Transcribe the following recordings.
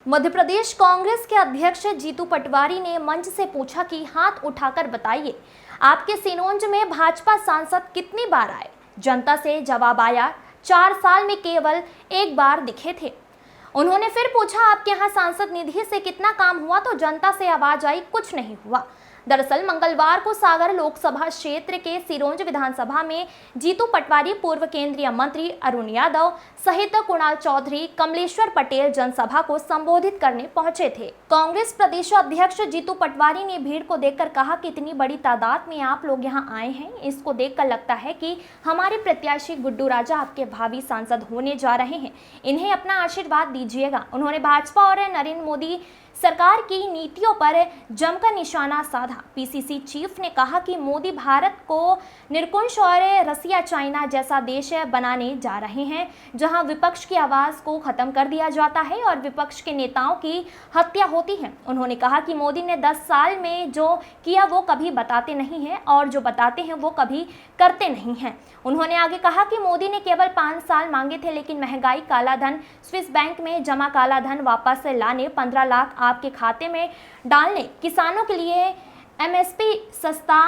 मध्य प्रदेश कांग्रेस के अध्यक्ष जीतू पटवारी ने मंच से पूछा कि हाथ उठाकर बताइए, आपके सिरोंज में भाजपा सांसद कितनी बार आए। जनता से जवाब आया, 4 साल में केवल 1 बार दिखे थे। उन्होंने फिर पूछा, आपके यहाँ सांसद निधि से कितना काम हुआ, तो जनता से आवाज आई, कुछ नहीं हुआ। दरअसल मंगलवार को सागर लोकसभा क्षेत्र के सिरोंज विधानसभा में जीतू पटवारी, पूर्व केंद्रीय मंत्री अरुण यादव सहित कुणाल चौधरी, कमलेश्वर पटेल जनसभा को संबोधित करने पहुंचे थे। कांग्रेस प्रदेश अध्यक्ष जीतू पटवारी ने भीड़ को देखकर कहा कि इतनी बड़ी तादाद में आप लोग यहां आए हैं, इसको देखकर लगता है कि हमारे प्रत्याशी गुड्डू राजा आपके भावी सांसद होने जा रहे हैं, इन्हें अपना आशीर्वाद दीजिएगा। उन्होंने भाजपा और नरेंद्र मोदी सरकार की नीतियों पर जमकर निशाना साधा। पीसीसी चीफ ने कहा कि मोदी भारत को निरंकुश और रसिया चाइना जैसा देश बनाने जा रहे हैं, जहां विपक्ष की आवाज को खत्म कर दिया जाता है और विपक्ष के नेताओं की हत्या होती है। उन्होंने कहा कि मोदी ने 10 साल में जो किया वो कभी बताते नहीं हैं और जो बताते हैं वो कभी करते नहीं हैं। उन्होंने आगे कहा कि मोदी ने केवल 5 साल मांगे थे, लेकिन महंगाई, काला धन, स्विस बैंक में जमा काला धन वापस लाने, 15 लाख आपके खाते में डालने, किसानों के लिए एमएसपी, सस्ता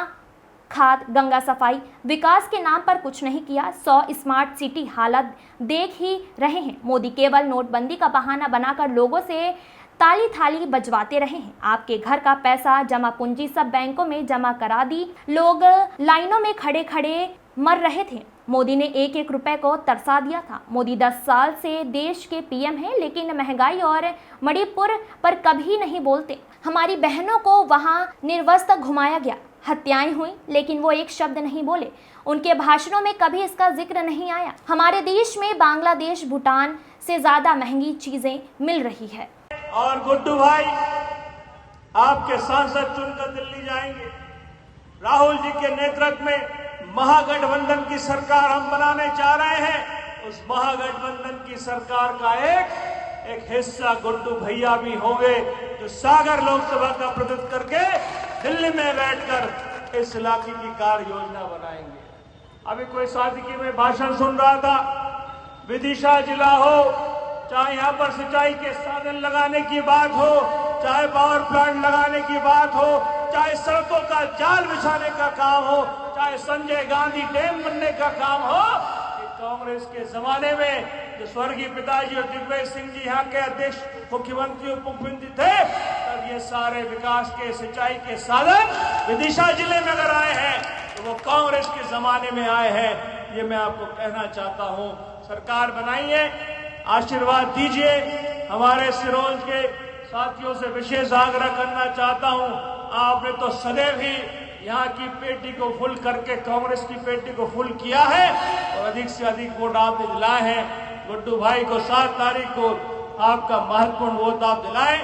खाद, गंगा सफाई, विकास के नाम पर कुछ नहीं किया। 100 स्मार्ट सिटी हालत देख ही रहे हैं। मोदी केवल नोटबंदी का बहाना बनाकर लोगों से ताली थाली बजवाते रहे हैं। आपके घर का पैसा, जमा पूंजी सब बैंकों में जमा करा दी। लोग लाइनों में खड़े खड़े मर रहे थे। मोदी ने 1-1 रुपए को तरसा दिया था। मोदी 10 साल से देश के पीएम हैं, लेकिन महंगाई और मणिपुर पर कभी नहीं बोलते। हमारी बहनों को वहां निर्वस्त्र घुमाया गया, हत्याएं हुई, लेकिन वो एक शब्द नहीं बोले। उनके भाषणों में कभी इसका जिक्र नहीं आया। हमारे देश में बांग्लादेश, भूटान से ज्यादा महंगी चीजें मिल रही है। और गुड्डू भाई आपके सांसद चुनकर दिल्ली जाएंगे। राहुल जी के नेतृत्व में महागठबंधन की सरकार हम बनाने जा रहे हैं। उस महागठबंधन की सरकार का एक हिस्सा गुड्डू भैया भी होंगे, जो सागर लोकसभा का प्रतिनिधित्व करके दिल्ली में बैठकर इस इलाके की कार्य योजना बनाएंगे। अभी कोई शादी की मैं भाषण सुन रहा था, विदिशा जिला हो, चाहे यहां पर सिंचाई के साधन लगाने की बात हो, चाहे पावर प्लांट लगाने की बात हो, चाहे सड़कों का जाल बिछाने का काम हो, चाहे संजय गांधी डैम बनने का काम हो। कांग्रेस के जमाने में जो स्वर्गीय पिताजी और दिग्विजय सिंह जी यहाँ के अध्यक्ष, मुख्यमंत्री, उप मुख्यमंत्री थे, तब ये सारे विकास के, सिंचाई के साधन विदिशा जिले में अगर आए हैं तो वो कांग्रेस के जमाने में आए हैं। ये मैं आपको कहना चाहता हूँ। सरकार बनाइए, आशीर्वाद दीजिए। हमारे सिरोंज के साथियों से विशेष आग्रह करना चाहता हूं, आपने तो सदैव ही यहाँ की पेटी को फुल करके कांग्रेस की पेटी को फुल किया है और अधिक से अधिक वोट आपने दिलाए हैं। गुड्डू भाई को 7 तारीख को आपका महत्वपूर्ण वोट आप दिलाएं,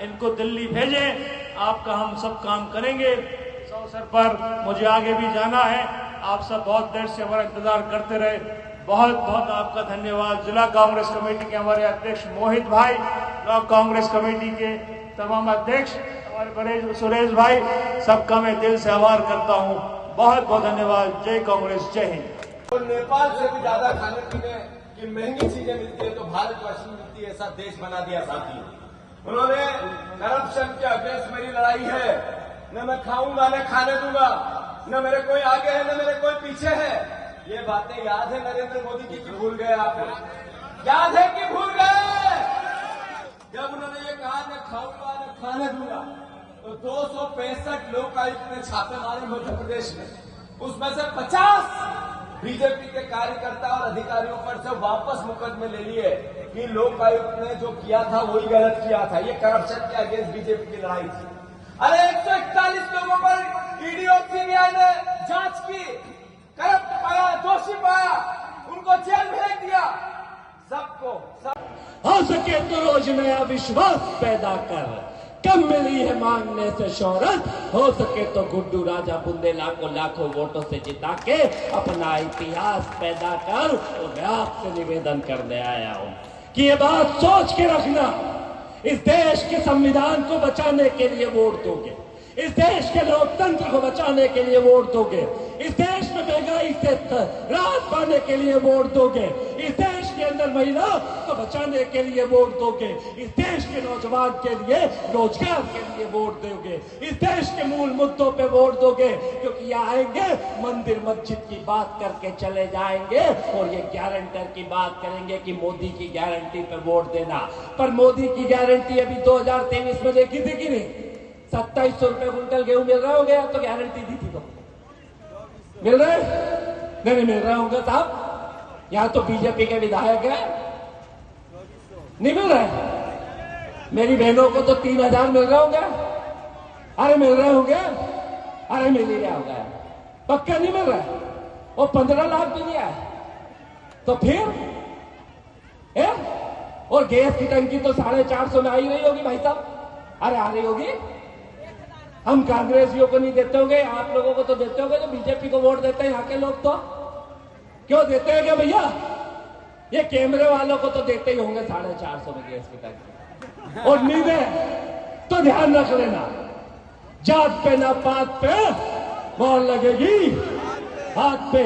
इनको दिल्ली भेजें, आपका हम सब काम करेंगे। इस अवसर पर मुझे आगे भी जाना है। आप सब बहुत देर से हमारा इंतजार करते रहे, बहुत बहुत आपका धन्यवाद। जिला कांग्रेस कमेटी के हमारे अध्यक्ष मोहित भाई, ब्लॉक कांग्रेस कमेटी के तमाम अध्यक्ष, हमारे सुरेश भाई, सबका मैं दिल से आभार करता हूं। बहुत बहुत धन्यवाद। जय कांग्रेस, जय हिंद। तो नेपाल से भी ज्यादा खाने पीने की महंगी चीजें मिलती है तो भारतवर्ष में मिलती है, ऐसा देश बना दिया साथी। उन्होंने करप्शन के अगेंस्ट मेरी लड़ाई है, न मैं खाऊंगा न खाने दूंगा, न मेरे कोई आगे है न मेरे कोई पीछे है। ये बातें याद है नरेंद्र मोदी जी की, भूल गए आप? याद है कि भूल गए? जब उन्होंने ये कहा न खाऊंगा न खाने दूंगा, तो 265 लोकायुक्त ने छापे मारे मध्य प्रदेश में। उसमें से 50 बीजेपी के कार्यकर्ता और अधिकारियों पर से वापस मुकदमे ले लिए कि लोकायुक्त ने जो किया था वही गलत किया था। ये करप्शन के अगेंस्ट बीजेपी की लड़ाई थी। अरे 141 लोगों पर ईडी और सीबीआई ने जांच की, करप्ट पाया, दोषी पाया, उनको जेल भेज दिया। सबको हो सके तो रोज नया विश्वास पैदा कर, कम मिली है मांगने से शोहरत, हो सके तो गुड्डू राजा बुंदेला को लाखों वोटों से जिता के अपना इतिहास पैदा कर। और मैं आपसे निवेदन करने आया हूं कि ये बात सोच के रखना, इस देश के संविधान को बचाने के लिए वोट दोगे, इस देश के लोकतंत्र को बचाने के लिए वोट दोगे, इस देश में महंगाई से राहत पाने के लिए वोट दोगे, इस देश के अंदर महिला को बचाने के लिए वोट दोगे, इस देश के नौजवान के लिए रोजगार के लिए वोट दोगे, इस देश के मूल मुद्दों पे वोट दोगे, क्योंकि ये आएंगे मंदिर मस्जिद की बात करके चले जाएंगे और ये गारंटर की बात करेंगे कि मोदी की गारंटी पे वोट देना। पर मोदी की गारंटी अभी 2023 में देखी थी कि नहीं? 2700 रुपए कुंटल गेहूं मिल रहा हो गया, तो गारंटी दी थी तो मिल रहा है? नहीं मिल रहा होगा साहब। यहां तो बीजेपी के विधायक है, नहीं मिल रहा है। मेरी बहनों को तो 3000 मिल रहा होगा। अरे मिल रहे होंगे, अरे मिल ही रहा होगा, पक्का नहीं मिल रहा है। वो 15 लाख भी दिया है तो फिर और गैस की टंकी तो 450 में आई रही होगी भाई साहब। अरे आ रही होगी। हम कांग्रेसियों को नहीं देते होंगे, आप लोगों को तो देते होंगे, जो बीजेपी को वोट देते हैं यहाँ के लोग तो क्यों देते हैं क्या भैया? ये कैमरे वालों को तो देते ही होंगे 450 में गैस की टंकी। और नहीं दे तो ध्यान रख लेना, जात पे ना पात पे मोहर लगेगी हाथ पे।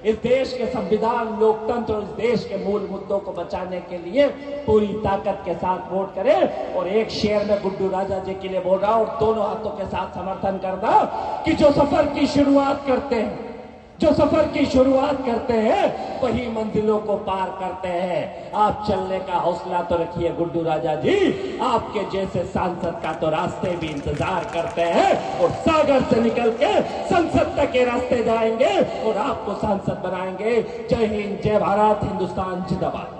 इस देश के संविधान, लोकतंत्र और इस देश के मूल मुद्दों को बचाने के लिए पूरी ताकत के साथ वोट करें। और एक शेर में गुड्डू राजा जी के लिए बोल रहा हूं और दोनों हाथों के साथ समर्थन करता कि जो सफर की शुरुआत करते हैं, जो सफर की शुरुआत करते हैं वही मंजिलों को पार करते हैं। आप चलने का हौसला तो रखिए गुड्डू राजा जी, आपके जैसे सांसद का तो रास्ते भी इंतजार करते हैं और सागर से निकल के संसद तक के रास्ते जाएंगे और आपको सांसद बनाएंगे। जय हिंद, जय भारत, हिंदुस्तान जिंदाबाद।